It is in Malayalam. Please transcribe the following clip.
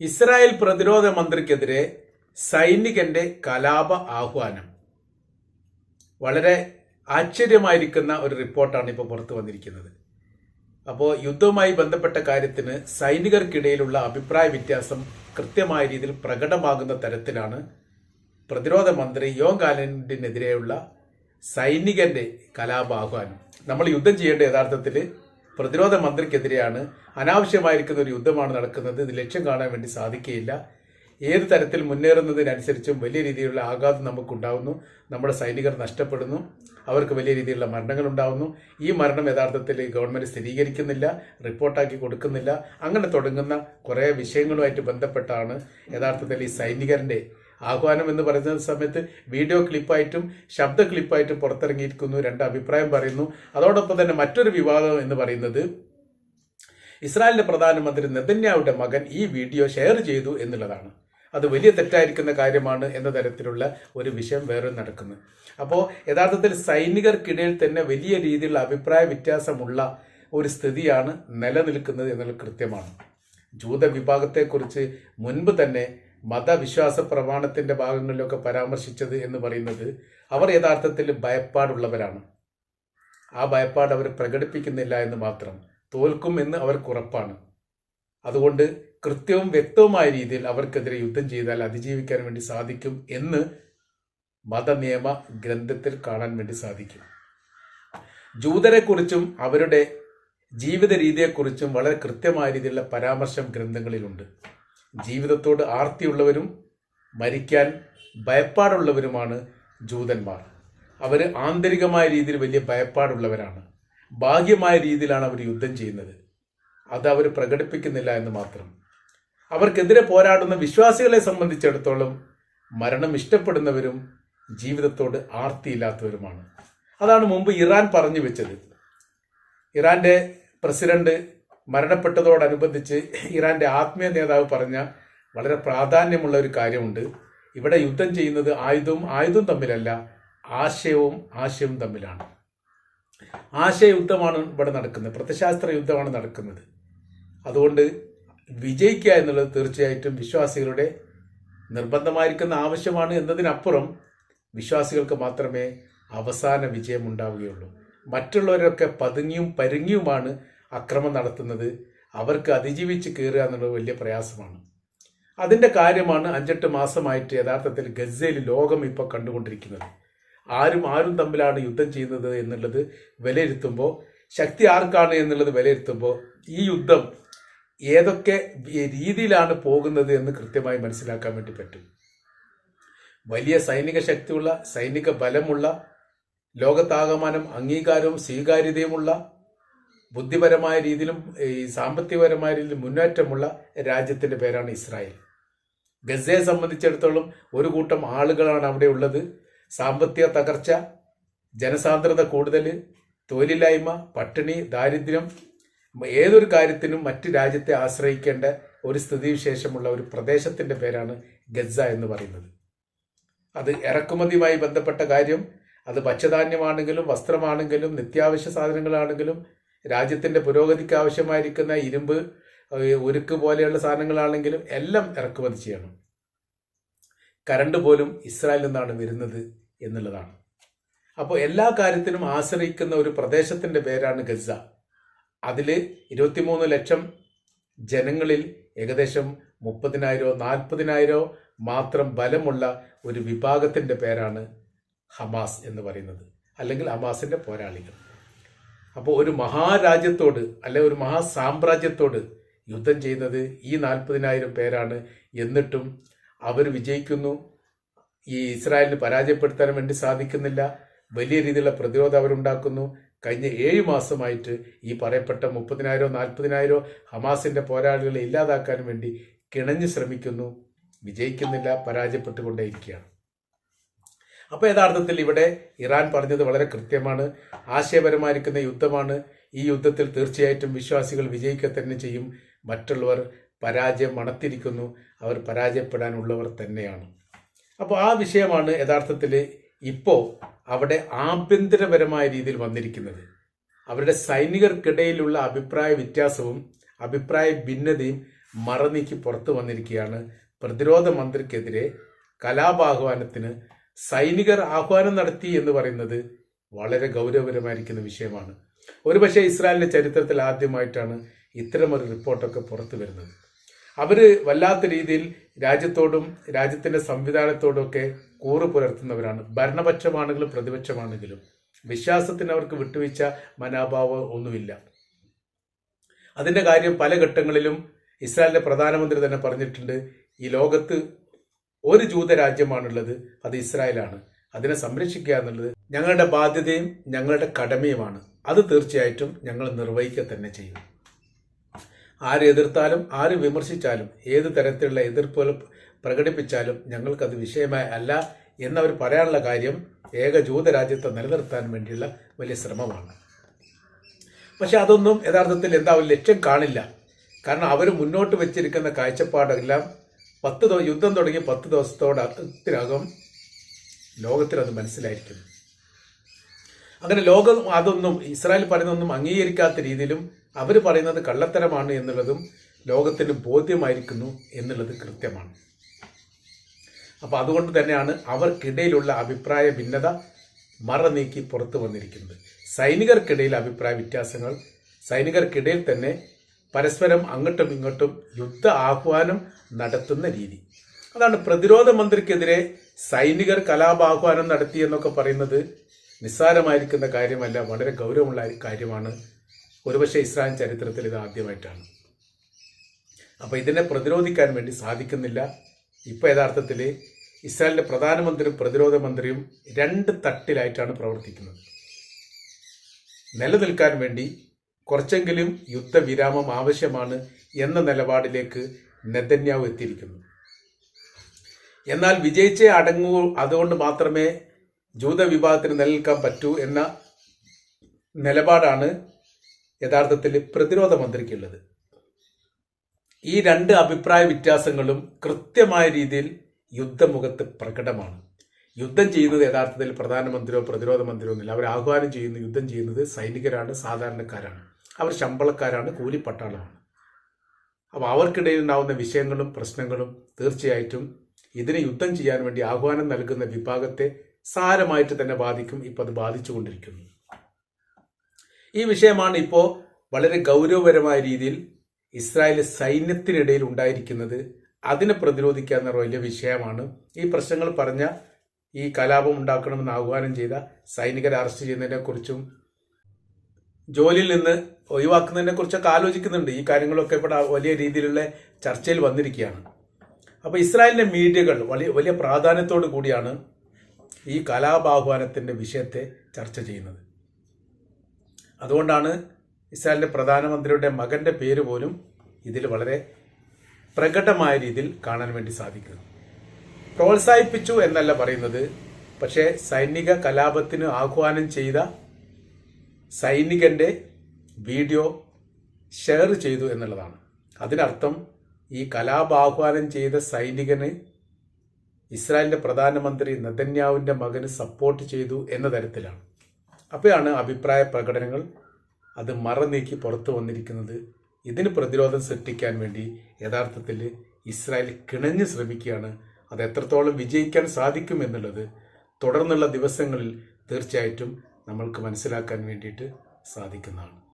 ഇസ്രായേൽ പ്രതിരോധ മന്ത്രിക്കെതിരെ സൈനികന്റെ കലാപ ആഹ്വാനം. വളരെ ആശ്ചര്യമായിരിക്കുന്ന ഒരു റിപ്പോർട്ടാണ് ഇപ്പോൾ പുറത്തു വന്നിരിക്കുന്നത്. അപ്പോൾ യുദ്ധവുമായി ബന്ധപ്പെട്ട കാര്യത്തിന് സൈനികർക്കിടയിലുള്ള അഭിപ്രായ വ്യത്യാസം കൃത്യമായ രീതിയിൽ പ്രകടമാകുന്ന തരത്തിലാണ് പ്രതിരോധ മന്ത്രി യോവ് ഗാലന്റിനെതിരെയുള്ള സൈനികന്റെ കലാപ ആഹ്വാനം. നമ്മൾ യുദ്ധം ചെയ്യേണ്ട യഥാർത്ഥത്തിൽ പ്രതിരോധ മന്ത്രിക്കെതിരെയാണ്. അനാവശ്യമായിരിക്കുന്ന ഒരു യുദ്ധമാണ് നടക്കുന്നത്. ഇത് ലക്ഷ്യം കാണാൻ വേണ്ടി സാധിക്കുകയില്ല. ഏത് തരത്തിൽ മുന്നേറുന്നതിനനുസരിച്ചും വലിയ രീതിയിലുള്ള ആഘാതം നമുക്കുണ്ടാകുന്നു. നമ്മുടെ സൈനികർ നഷ്ടപ്പെടുന്നു, അവർക്ക് വലിയ രീതിയിലുള്ള മരണങ്ങൾ ഉണ്ടാകുന്നു. ഈ മരണം യഥാർത്ഥത്തിൽ ഗവൺമെന്റ് സ്ഥിരീകരിക്കുന്നില്ല, റിപ്പോർട്ടാക്കി കൊടുക്കുന്നില്ല. അങ്ങനെ തുടങ്ങുന്ന കുറേ വിഷയങ്ങളുമായിട്ട് ബന്ധപ്പെട്ടാണ് യഥാർത്ഥത്തിൽ ഈ സൈനികരുടെ ആഹ്വാനം എന്ന് പറയുന്ന സമയത്ത് വീഡിയോ ക്ലിപ്പായിട്ടും ശബ്ദ ക്ലിപ്പായിട്ടും പുറത്തിറങ്ങിയിരിക്കുന്നു. രണ്ട് അഭിപ്രായം പറയുന്നു. അതോടൊപ്പം തന്നെ മറ്റൊരു വിവാദം എന്ന് പറയുന്നത് ഇസ്രായേലിന്റെ പ്രധാനമന്ത്രി നെതന്യാഹുവിന്റെ മകൻ ഈ വീഡിയോ ഷെയർ ചെയ്തു എന്നുള്ളതാണ്. അത് വലിയ തെറ്റായിരിക്കുന്ന കാര്യമാണ് എന്ന തരത്തിലുള്ള ഒരു വിഷയം വേറെ നടക്കുന്നു. അപ്പോൾ യഥാർത്ഥത്തിൽ സൈനികർക്കിടയിൽ തന്നെ വലിയ രീതിയിലുള്ള അഭിപ്രായ വ്യത്യാസമുള്ള ഒരു സ്ഥിതിയാണ് നിലനിൽക്കുന്നത് എന്നുള്ളത് കൃത്യമാണ്. ജൂത വിഭാഗത്തെക്കുറിച്ച് മുൻപ് തന്നെ മതവിശ്വാസ പ്രമാണത്തിന്റെ ഭാഗങ്ങളിലൊക്കെ പരാമർശിച്ചത് എന്ന് പറയുന്നത് അവർ യഥാർത്ഥത്തിൽ ഭയപ്പാടുള്ളവരാണ്. ആ ഭയപ്പാട് അവർ പ്രകടിപ്പിക്കുന്നില്ല എന്ന് മാത്രം. തോൽക്കും എന്ന് അവർക്ക് ഉറപ്പാണ്. അതുകൊണ്ട് കൃത്യവും വ്യക്തവുമായ രീതിയിൽ അവർക്കെതിരെ യുദ്ധം ചെയ്താൽ അതിജീവിക്കാൻ വേണ്ടി സാധിക്കും എന്ന് മതനിയമ ഗ്രന്ഥത്തിൽ കാണാൻ വേണ്ടി സാധിക്കും. ജൂതരെക്കുറിച്ചും അവരുടെ ജീവിത രീതിയെക്കുറിച്ചും വളരെ കൃത്യമായ രീതിയിലുള്ള പരാമർശം ഗ്രന്ഥങ്ങളിലുണ്ട്. ജീവിതത്തോട് ആർത്തിയുള്ളവരും മരിക്കാൻ ഭയപ്പാടുള്ളവരുമാണ് ജൂതന്മാർ. അവർ ആന്തരികമായ രീതിയിൽ വലിയ ഭയപ്പാടുള്ളവരാണ്. ബാഹ്യമായ രീതിയിലാണ് അവർ യുദ്ധം ചെയ്യുന്നത്. അത് അവർ പ്രകടിപ്പിക്കുന്നില്ല എന്ന് മാത്രം. അവർക്കെതിരെ പോരാടുന്ന വിശ്വാസികളെ സംബന്ധിച്ചിടത്തോളം മരണം ഇഷ്ടപ്പെടുന്നവരും ജീവിതത്തോട് ആർത്തിയില്ലാത്തവരുമാണ്. അതാണ് മുമ്പ് ഇറാൻ പറഞ്ഞു വെച്ചത്. ഇറാന്റെ പ്രസിഡന്റ് മരണപ്പെട്ടതോടനുബന്ധിച്ച് ഇറാന്റെ ആത്മീയ നേതാവ് പറഞ്ഞ വളരെ പ്രാധാന്യമുള്ള ഒരു കാര്യമുണ്ട്. ഇവിടെ യുദ്ധം ചെയ്യുന്നത് ആയുധവും തമ്മിലല്ല, ആശയവും തമ്മിലാണ്. ആശയയുദ്ധമാണ് ഇവിടെ നടക്കുന്നത്, പ്രത്യശാസ്ത്ര യുദ്ധമാണ് നടക്കുന്നത്. അതുകൊണ്ട് വിജയിക്കുക എന്നുള്ളത് തീർച്ചയായിട്ടും വിശ്വാസികളുടെ നിർബന്ധമായിരിക്കുന്ന ആവശ്യമാണ് എന്നതിനപ്പുറം വിശ്വാസികൾക്ക് മാത്രമേ അവസാന വിജയം ഉണ്ടാവുകയുള്ളൂ. മറ്റുള്ളവരൊക്കെ പതുങ്ങിയും പരുങ്ങിയുമാണ് അക്രമം നടത്തുന്നത്. അവർക്ക് അതിജീവിച്ച് കയറുക എന്നുള്ളത് വലിയ പ്രയാസമാണ്. അതിൻ്റെ കാര്യമാണ് 5-8 മാസമായിട്ട് യഥാർത്ഥത്തിൽ ഗസയിൽ ലോകം ഇപ്പോൾ കണ്ടുകൊണ്ടിരിക്കുന്നത്. ആരും തമ്മിലാണ് യുദ്ധം ചെയ്യുന്നത് എന്നുള്ളത് വിലയിരുത്തുമ്പോൾ, ശക്തി ആർക്കാണ് എന്നുള്ളത് വിലയിരുത്തുമ്പോൾ ഈ യുദ്ധം ഏതൊക്കെ രീതിയിലാണ് പോകുന്നത് എന്ന് കൃത്യമായി മനസ്സിലാക്കാൻ വേണ്ടി പറ്റും. വലിയ സൈനിക ശക്തിയുള്ള, സൈനിക ബലമുള്ള, ലോകത്താകമാനം അംഗീകാരവും സ്വീകാര്യതയുമുള്ള, ബുദ്ധിപരമായ രീതിയിലും സാമ്പത്തികപരമായ രീതിയിലും മുന്നേറ്റമുള്ള രാജ്യത്തിന്റെ പേരാണ് ഇസ്രായേൽ. ഗസയെ സംബന്ധിച്ചിടത്തോളം ഒരു കൂട്ടം ആളുകളാണ് അവിടെ ഉള്ളത്. സാമ്പത്തിക തകർച്ച, ജനസാന്ദ്രത കൂടുതൽ, തൊഴിലില്ലായ്മ, പട്ടിണി, ദാരിദ്ര്യം, ഏതൊരു കാര്യത്തിനും മറ്റ് രാജ്യത്തെ ആശ്രയിക്കേണ്ട ഒരു സ്ഥിതിവിശേഷമുള്ള ഒരു പ്രദേശത്തിന്റെ പേരാണ് ഗസ എന്ന് പറയുന്നത്. അത് ഇറക്കുമതിയുമായി ബന്ധപ്പെട്ട കാര്യം, അത് ഭക്ഷ്യധാന്യമാണെങ്കിലും വസ്ത്രമാണെങ്കിലും നിത്യാവശ്യ സാധനങ്ങളാണെങ്കിലും രാജ്യത്തിന്റെ പുരോഗതിക്ക് ആവശ്യമായിരിക്കുന്ന ഇരുമ്പ്, ഉരുക്ക് പോലെയുള്ള സാധനങ്ങളാണെങ്കിലും എല്ലാം ഇറക്കുമതി ചെയ്യണം. കറണ്ട് പോലും ഇസ്രായേലിൽ നിന്നാണ് വരുന്നത് എന്നുള്ളതാണ്. അപ്പോൾ എല്ലാ കാര്യത്തിനും ആശ്രയിക്കുന്ന ഒരു പ്രദേശത്തിന്റെ പേരാണ് ഗസ. അതിൽ 23 ലക്ഷം ജനങ്ങളിൽ ഏകദേശം 30,000-40,000 മാത്രം ബലമുള്ള ഒരു വിഭാഗത്തിന്റെ പേരാണ് ഹമാസ് എന്ന് പറയുന്നത്, അല്ലെങ്കിൽ ഹമാസിന്റെ പോരാളികൾ. അപ്പോൾ ഒരു മഹാരാജ്യത്തോട് അല്ലെ ഒരു മഹാസാമ്രാജ്യത്തോട് യുദ്ധം ചെയ്യുന്നത് ഈ 40,000 പേരാണ്. എന്നിട്ടും അവർ വിജയിക്കുന്നു. ഈ ഇസ്രായേലിന് പരാജയപ്പെടുത്താൻ വേണ്ടി സാധിക്കുന്നില്ല. വലിയ രീതിയിലുള്ള പ്രതിരോധം അവരുണ്ടാക്കുന്നു. കഴിഞ്ഞ 7 മാസമായിട്ട് ഈ പറയപ്പെട്ട 30,000-40,000 ഹമാസിന്റെ പോരാളികളെ ഇല്ലാതാക്കാൻ വേണ്ടി കിണഞ്ഞു ശ്രമിക്കുന്നു. വിജയിക്കുന്നില്ല, പരാജയപ്പെട്ടുകൊണ്ടേയിരിക്കുകയാണ്. അപ്പോൾ യഥാർത്ഥത്തിൽ ഇവിടെ ഇറാൻ പറഞ്ഞത് വളരെ കൃത്യമാണ്. ആശയപരമായിരിക്കുന്ന യുദ്ധമാണ്. ഈ യുദ്ധത്തിൽ തീർച്ചയായിട്ടും വിശ്വാസികൾ വിജയിക്കുക തന്നെ ചെയ്യും. മറ്റുള്ളവർ പരാജയം മണത്തിരിക്കുന്നു. അവർ പരാജയപ്പെടാനുള്ളവർ തന്നെയാണ്. അപ്പോൾ ആ വിഷയമാണ് യഥാർത്ഥത്തിൽ ഇപ്പോൾ അവിടെ ആഭ്യന്തരപരമായ രീതിയിൽ വന്നിരിക്കുന്നത്. അവരുടെ സൈനികർക്കിടയിലുള്ള അഭിപ്രായ വ്യത്യാസവും അഭിപ്രായ ഭിന്നതയും മറനീക്കി പുറത്തു വന്നിരിക്കുകയാണ്. പ്രതിരോധ മന്ത്രിക്കെതിരെ കലാപാഹ്വാനത്തിന് സൈനികർ ആഹ്വാനം നടത്തി എന്ന് പറയുന്നത് വളരെ ഗൗരവപരമായിരിക്കുന്ന വിഷയമാണ്. ഒരുപക്ഷെ ഇസ്രായേലിന്റെ ചരിത്രത്തിൽ ആദ്യമായിട്ടാണ് ഇത്തരമൊരു റിപ്പോർട്ടൊക്കെ പുറത്തു വരുന്നത്. അവര് വല്ലാത്ത രീതിയിൽ രാജ്യത്തോടും രാജ്യത്തിന്റെ സംവിധാനത്തോടും ഒക്കെ കൂറ് പുലർത്തുന്നവരാണ്. ഭരണപക്ഷമാണെങ്കിലും പ്രതിപക്ഷമാണെങ്കിലും വിശ്വാസത്തിന് അവർക്ക് വിട്ടുവീഴ്ച മനോഭാവം ഒന്നുമില്ല. അതിന്റെ കാര്യം പല ഘട്ടങ്ങളിലും ഇസ്രായേലിന്റെ പ്രധാനമന്ത്രി തന്നെ പറഞ്ഞിട്ടുണ്ട്. ഈ ലോകത്ത് ഒരു ജൂത രാജ്യമാണുള്ളത്, അത് ഇസ്രായേലാണ്. അതിനെ സംരക്ഷിക്കുക എന്നുള്ളത് ഞങ്ങളുടെ ബാധ്യതയും ഞങ്ങളുടെ കടമയുമാണ്. അത് തീർച്ചയായിട്ടും ഞങ്ങൾ നിർവഹിക്കുക തന്നെ ചെയ്യും. ആര് എതിർത്താലും ആര് വിമർശിച്ചാലും ഏത് തരത്തിലുള്ള എതിർപ്പുകൾ പ്രകടിപ്പിച്ചാലും ഞങ്ങൾക്കത് വിഷയമായി അല്ല എന്നവർ പറയാനുള്ള കാര്യം ഏക ജൂതരാജ്യത്തെ നിലനിർത്താൻ വേണ്ടിയുള്ള വലിയ ശ്രമമാണ്. പക്ഷെ അതൊന്നും യഥാർത്ഥത്തിൽ എന്താവും ലക്ഷ്യം കാണില്ല. കാരണം അവർ മുന്നോട്ട് വെച്ചിരിക്കുന്ന കാഴ്ചപ്പാടെല്ലാം യുദ്ധം തുടങ്ങി 10 ദിവസത്തോടകം ലോകത്തിനത് മനസ്സിലായിരിക്കുന്നു. അങ്ങനെ ലോകം അതൊന്നും ഇസ്രായേൽ പറയുന്നതൊന്നും അംഗീകരിക്കാത്ത രീതിയിലും അവർ പറയുന്നത് കള്ളത്തരമാണ് എന്നുള്ളതും ലോകത്തിന് ബോധ്യമായിരിക്കുന്നു എന്നുള്ളത് കൃത്യമാണ്. അപ്പൊ അതുകൊണ്ട് തന്നെയാണ് അവർക്കിടയിലുള്ള അഭിപ്രായ ഭിന്നത മറനീക്കി പുറത്തു വന്നിരിക്കുന്നത്. സൈനികർക്കിടയിൽ അഭിപ്രായ വ്യത്യാസങ്ങൾ, സൈനികർക്കിടയിൽ തന്നെ പരസ്പരം അങ്ങോട്ടും ഇങ്ങോട്ടും യുദ്ധ ആഹ്വാനം നടത്തുന്ന രീതി. അതാണ് പ്രതിരോധ മന്ത്രിക്കെതിരെ സൈനികർ കലാപാഹ്വാനം നടത്തി എന്നൊക്കെ പറയുന്നത് നിസ്സാരമായിരിക്കുന്ന കാര്യമല്ല, വളരെ ഗൗരവമുള്ള കാര്യമാണ്. ഒരുപക്ഷെ ഇസ്രായേൽ ചരിത്രത്തിൽ ഇത് ആദ്യമായിട്ടാണ്. അപ്പൊ ഇതിനെ പ്രതിരോധിക്കാൻ വേണ്ടി സാധിക്കുന്നില്ല. ഇപ്പൊ യഥാർത്ഥത്തിൽ ഇസ്രായേലിന്റെ പ്രധാനമന്ത്രിയും പ്രതിരോധ മന്ത്രിയും 2 തട്ടിലായിട്ടാണ് പ്രവർത്തിക്കുന്നത്. നിലനിൽക്കാൻ വേണ്ടി കുറച്ചെങ്കിലും യുദ്ധവിരാമം ആവശ്യമാണ് എന്ന നിലപാടിലേക്ക് നെതന്യാഹു എത്തിയിരിക്കുന്നു. എന്നാൽ വിജയിച്ചേ അടങ്ങൂ, അതുകൊണ്ട് മാത്രമേ ജൂത വിഭാഗത്തിന് നിലനിൽക്കാൻ പറ്റൂ എന്ന നിലപാടാണ് യഥാർത്ഥത്തിൽ പ്രതിരോധ മന്ത്രിക്കുള്ളത്. ഈ 2 അഭിപ്രായ വ്യത്യാസങ്ങളും കൃത്യമായ രീതിയിൽ യുദ്ധമുഖത്ത് പ്രകടമാണ്. യുദ്ധം ചെയ്യുന്നത് യഥാർത്ഥത്തിൽ പ്രധാനമന്ത്രിയോ പ്രതിരോധ മന്ത്രിയോ ഒന്നുമില്ല. അവർ ആഹ്വാനം ചെയ്യുന്ന യുദ്ധം ചെയ്യുന്നത് സൈനികരാണ്, സാധാരണക്കാരാണ്. അവർ ശമ്പളക്കാരാണ്, കൂലിപ്പട്ടാളമാണ്. അപ്പോൾ അവർക്കിടയിൽ ഉണ്ടാവുന്ന വിഷയങ്ങളും പ്രശ്നങ്ങളും തീർച്ചയായിട്ടും ഇതിന് യുദ്ധം ചെയ്യാൻ വേണ്ടി ആഹ്വാനം നൽകുന്ന വിഭാഗത്തെ സാരമായിട്ട് തന്നെ ബാധിക്കും. ഇപ്പോൾ അത് ബാധിച്ചുകൊണ്ടിരിക്കുന്നു. ഈ വിഷയമാണ് ഇപ്പോൾ വളരെ ഗൗരവപരമായ രീതിയിൽ ഇസ്രായേൽ സൈന്യത്തിനിടയിൽ ഉണ്ടായിരിക്കുന്നത്. അതിനെ പ്രതിരോധിക്കുക എന്ന വലിയ വിഷയമാണ്. ഈ പ്രശ്നങ്ങൾ പറഞ്ഞ, ഈ കലാപം ഉണ്ടാക്കണമെന്ന് ആഹ്വാനം ചെയ്ത സൈനികരെ അറസ്റ്റ് ചെയ്യുന്നതിനെ കുറിച്ചും ജോലിയിൽ നിന്ന് ഒഴിവാക്കുന്നതിനെ കുറിച്ചൊക്കെ ആലോചിക്കുന്നുണ്ട്. ഈ കാര്യങ്ങളൊക്കെ ഇവിടെ വലിയ രീതിയിലുള്ള ചർച്ചയിൽ വന്നിരിക്കുകയാണ്. അപ്പൊ ഇസ്രായേലിന്റെ മീഡിയകൾ വലിയ പ്രാധാന്യത്തോടു കൂടിയാണ് ഈ കലാപാഹ്വാനത്തിന്റെ വിഷയത്തെ ചർച്ച ചെയ്യുന്നത്. അതുകൊണ്ടാണ് ഇസ്രായേലിന്റെ പ്രധാനമന്ത്രിയുടെ മകന്റെ പേര് പോലും ഇതിൽ വളരെ പ്രകടമായ രീതിയിൽ കാണാൻ വേണ്ടി സാധിക്കുന്നത്. പ്രോത്സാഹിപ്പിച്ചു എന്നല്ല പറയുന്നത്, പക്ഷേ സൈനിക കലാപത്തിന് ആഹ്വാനം ചെയ്ത സൈനികന്റെ വീഡിയോ ഷെയർ ചെയ്തു എന്നുള്ളതാണ്. അതിനർത്ഥം ഈ കലാപാഹ്വാനം ചെയ്ത സൈനികന് ഇസ്രായേലിന്റെ പ്രധാനമന്ത്രി നെതന്യാഹുവിന്റെ മകന് സപ്പോർട്ട് ചെയ്തു എന്ന തരത്തിലാണ്. അപ്പോഴാണ് അഭിപ്രായ പ്രകടനങ്ങൾ അത് മറനീക്കി പുറത്തു വന്നിരിക്കുന്നത്. ഇതിന് പ്രതിരോധം സൃഷ്ടിക്കാൻ വേണ്ടി യഥാർത്ഥത്തിൽ ഇസ്രായേൽ കിണഞ്ഞ് ശ്രമിക്കുകയാണ്. അത് എത്രത്തോളം വിജയിക്കാൻ സാധിക്കും എന്നുള്ളത് തുടർന്നുള്ള ദിവസങ്ങളിൽ തീർച്ചയായിട്ടും നമ്മൾക്ക് മനസ്സിലാക്കാൻ വേണ്ടിയിട്ട് സാധിക്കുന്നതാണ്.